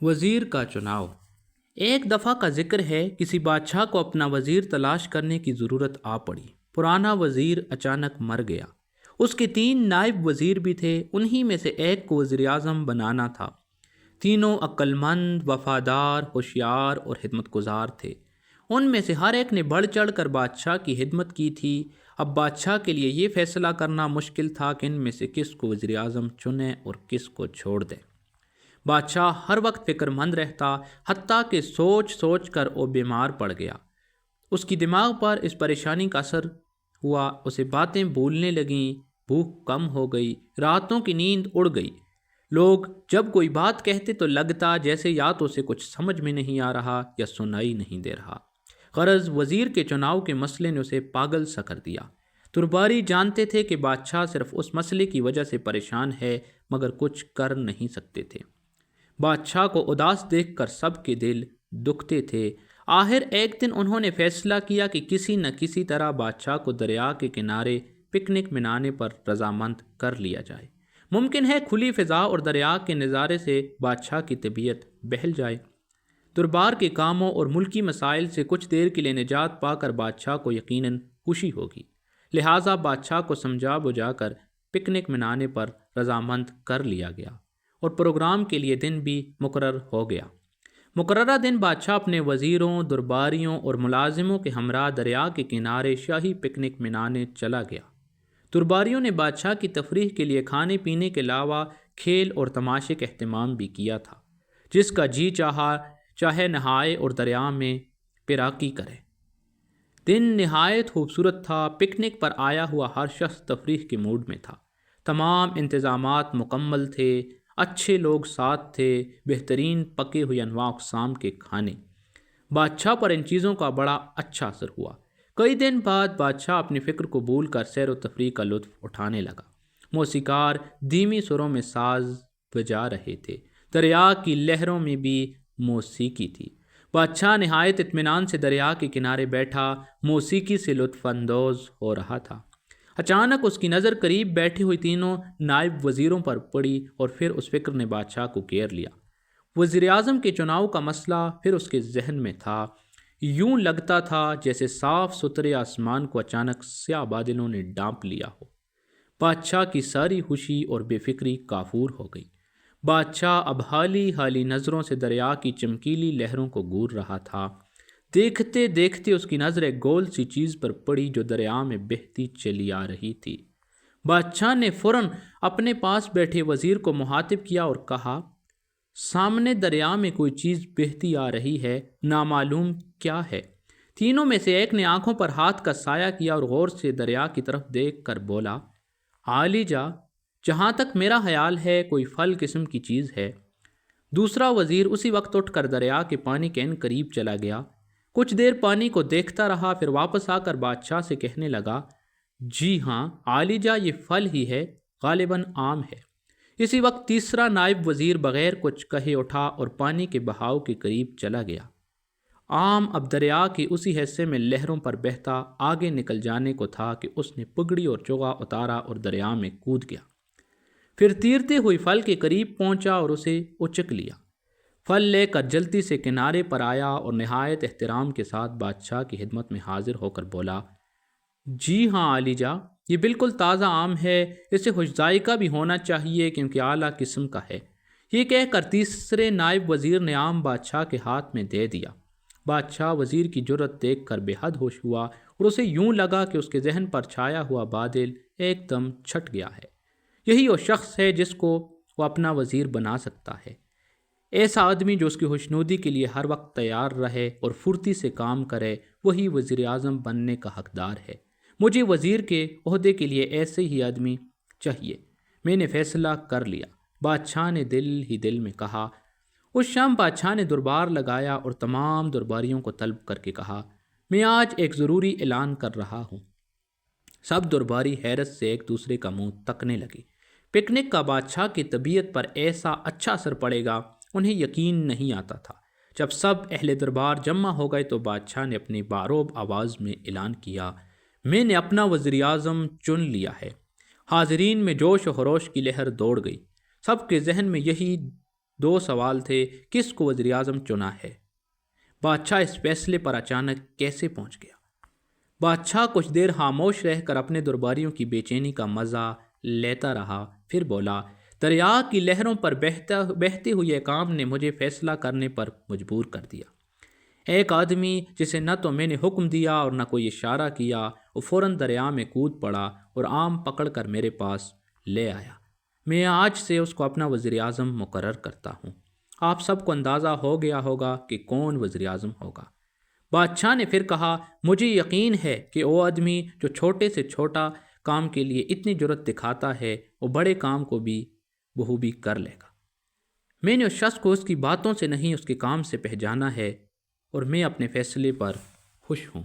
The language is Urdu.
وزیر کا چناؤ۔ ایک دفعہ کا ذکر ہے، کسی بادشاہ کو اپنا وزیر تلاش کرنے کی ضرورت آ پڑی۔ پرانا وزیر اچانک مر گیا۔ اس کے 3 نائب وزیر بھی تھے، انہی میں سے ایک کو وزیر اعظم بنانا تھا۔ تینوں عقل مند، وفادار، ہوشیار اور خدمت گزار تھے۔ ان میں سے ہر ایک نے بڑھ چڑھ کر بادشاہ کی خدمت کی تھی۔ اب بادشاہ کے لیے یہ فیصلہ کرنا مشکل تھا کہ ان میں سے کس کو وزیر اعظم چنیں اور کس کو چھوڑ دیں۔ بادشاہ ہر وقت فکر مند رہتا، حتیٰ کہ سوچ سوچ کر وہ بیمار پڑ گیا۔ اس کی دماغ پر اس پریشانی کا اثر ہوا، اسے باتیں بھولنے لگیں، بھوک کم ہو گئی، راتوں کی نیند اڑ گئی۔ لوگ جب کوئی بات کہتے تو لگتا جیسے یا تو اسے کچھ سمجھ میں نہیں آ رہا یا سنائی نہیں دے رہا۔ غرض وزیر کے چناؤ کے مسئلے نے اسے پاگل سا کر دیا۔ درباری جانتے تھے کہ بادشاہ صرف اس مسئلے کی وجہ سے پریشان ہے، مگر کچھ کر نہیں سکتے تھے۔ بادشاہ کو اداس دیکھ کر سب کے دل دکھتے تھے۔ آخر ایک دن انہوں نے فیصلہ کیا کہ کسی نہ کسی طرح بادشاہ کو دریا کے کنارے پکنک منانے پر رضامند کر لیا جائے۔ ممکن ہے کھلی فضا اور دریا کے نظارے سے بادشاہ کی طبیعت بہل جائے۔ دربار کے کاموں اور ملکی مسائل سے کچھ دیر کے لیے نجات پا کر بادشاہ کو یقیناً خوشی ہوگی۔ لہٰذا بادشاہ کو سمجھا بجھا کر پکنک منانے پر رضامند کر لیا گیا اور پروگرام کے لیے دن بھی مقرر ہو گیا۔ مقررہ دن بادشاہ اپنے وزیروں، درباریوں اور ملازموں کے ہمراہ دریا کے کنارے شاہی پکنک منانے چلا گیا۔ درباریوں نے بادشاہ کی تفریح کے لیے کھانے پینے کے علاوہ کھیل اور تماشے کا اہتمام بھی کیا تھا۔ جس کا جی چاہے نہائے اور دریا میں پیراکی کرے۔ دن نہایت خوبصورت تھا۔ پکنک پر آیا ہوا ہر شخص تفریح کے موڈ میں تھا۔ تمام انتظامات مکمل تھے، اچھے لوگ ساتھ تھے، بہترین پکے ہوئے انواع اقسام کے کھانے۔ بادشاہ پر ان چیزوں کا بڑا اچھا اثر ہوا۔ کئی دن بعد بادشاہ اپنی فکر کو بھول کر سیر و تفریح کا لطف اٹھانے لگا۔ موسیقار دھیمی سروں میں ساز بجا رہے تھے۔ دریا کی لہروں میں بھی موسیقی تھی۔ بادشاہ نہایت اطمینان سے دریا کے کنارے بیٹھا، موسیقی سے لطف اندوز ہو رہا تھا۔ اچانک اس کی نظر قریب بیٹھے ہوئے تینوں نائب وزیروں پر پڑی اور پھر اس فکر نے بادشاہ کو گھیر لیا۔ وزیر اعظم کے چناؤ کا مسئلہ پھر اس کے ذہن میں تھا۔ یوں لگتا تھا جیسے صاف ستھرے آسمان کو اچانک سیاہ بادلوں نے ڈانپ لیا ہو۔ بادشاہ کی ساری خوشی اور بے فکری کافور ہو گئی۔ بادشاہ اب حالی حالی نظروں سے دریا کی چمکیلی لہروں کو گور رہا تھا۔ دیکھتے دیکھتے اس کی نظر ایک گول سی چیز پر پڑی جو دریا میں بہتی چلی آ رہی تھی۔ بادشاہ نے فوراً اپنے پاس بیٹھے وزیر کو مخاطب کیا اور کہا، سامنے دریا میں کوئی چیز بہتی آ رہی ہے، نامعلوم کیا ہے؟ تینوں میں سے ایک نے آنکھوں پر ہاتھ کا سایہ کیا اور غور سے دریا کی طرف دیکھ کر بولا، عالیجا، جہاں تک میرا خیال ہے کوئی پھل قسم کی چیز ہے۔ دوسرا وزیر اسی وقت اٹھ کر دریا کے پانی کے قریب چلا گیا۔ کچھ دیر پانی کو دیکھتا رہا، پھر واپس آ کر بادشاہ سے کہنے لگا، جی ہاں عالیجا، یہ پھل ہی ہے، غالباً آم ہے۔ اسی وقت تیسرا نائب وزیر بغیر کچھ کہے اٹھا اور پانی کے بہاؤ کے قریب چلا گیا۔ آم اب دریا کے اسی حصے میں لہروں پر بہتا آگے نکل جانے کو تھا کہ اس نے پگڑی اور چوغا اتارا اور دریا میں کود گیا۔ پھر تیرتے ہوئے پھل کے قریب پہنچا اور اسے اچک لیا۔ پھل لے کر جلدی سے کنارے پر آیا اور نہایت احترام کے ساتھ بادشاہ کی خدمت میں حاضر ہو کر بولا، جی ہاں عالیجا، یہ بالکل تازہ آم ہے، اسے خوش ذائقہ بھی ہونا چاہیے کیونکہ اعلیٰ قسم کا ہے۔ یہ کہہ کر تیسرے نائب وزیر نے آم بادشاہ کے ہاتھ میں دے دیا۔ بادشاہ وزیر کی جرأت دیکھ کر بے حد ہوش ہوا اور اسے یوں لگا کہ اس کے ذہن پر چھایا ہوا بادل ایک دم چھٹ گیا ہے۔ یہی وہ شخص ہے جس کو وہ اپنا وزیر بنا سکتا ہے۔ ایسا آدمی جو اس کی خوشنودی کے لیے ہر وقت تیار رہے اور پھرتی سے کام کرے، وہی وزیر اعظم بننے کا حقدار ہے۔ مجھے وزیر کے عہدے کے لیے ایسے ہی آدمی چاہیے۔ میں نے فیصلہ کر لیا، بادشاہ نے دل ہی دل میں کہا۔ اس شام بادشاہ نے دربار لگایا اور تمام درباریوں کو طلب کر کے کہا، میں آج ایک ضروری اعلان کر رہا ہوں۔ سب درباری حیرت سے ایک دوسرے کا منہ تکنے لگے۔ پکنک کا بادشاہ کی طبیعت پر ایسا اچھا اثر پڑے گا، انہیں یقین نہیں آتا تھا۔ جب سب اہل دربار جمع ہو گئے تو بادشاہ نے اپنی باروب آواز میں اعلان کیا، میں نے اپنا وزیر اعظم چن لیا ہے۔ حاضرین میں جوش و خروش کی لہر دوڑ گئی۔ سب کے ذہن میں یہی 2 سوال تھے، کس کو وزیر اعظم چنا ہے؟ بادشاہ اس فیصلے پر اچانک کیسے پہنچ گیا؟ بادشاہ کچھ دیر خاموش رہ کر اپنے درباریوں کی بے چینی کا مزہ لیتا رہا، پھر بولا، دریا کی لہروں پر بہتے ہوئے کام نے مجھے فیصلہ کرنے پر مجبور کر دیا۔ ایک آدمی جسے نہ تو میں نے حکم دیا اور نہ کوئی اشارہ کیا، وہ فوراً دریا میں کود پڑا اور آم پکڑ کر میرے پاس لے آیا۔ میں آج سے اس کو اپنا وزیر اعظم مقرر کرتا ہوں۔ آپ سب کو اندازہ ہو گیا ہوگا کہ کون وزیر اعظم ہوگا۔ بادشاہ نے پھر کہا، مجھے یقین ہے کہ وہ آدمی جو چھوٹے سے چھوٹا کام کے لیے اتنی جرأت دکھاتا ہے، وہ بڑے کام کو بھی بخوبی کر لے گا۔ میں نے اس شخص کو اس کی باتوں سے نہیں، اس کے کام سے پہچانا ہے، اور میں اپنے فیصلے پر خوش ہوں۔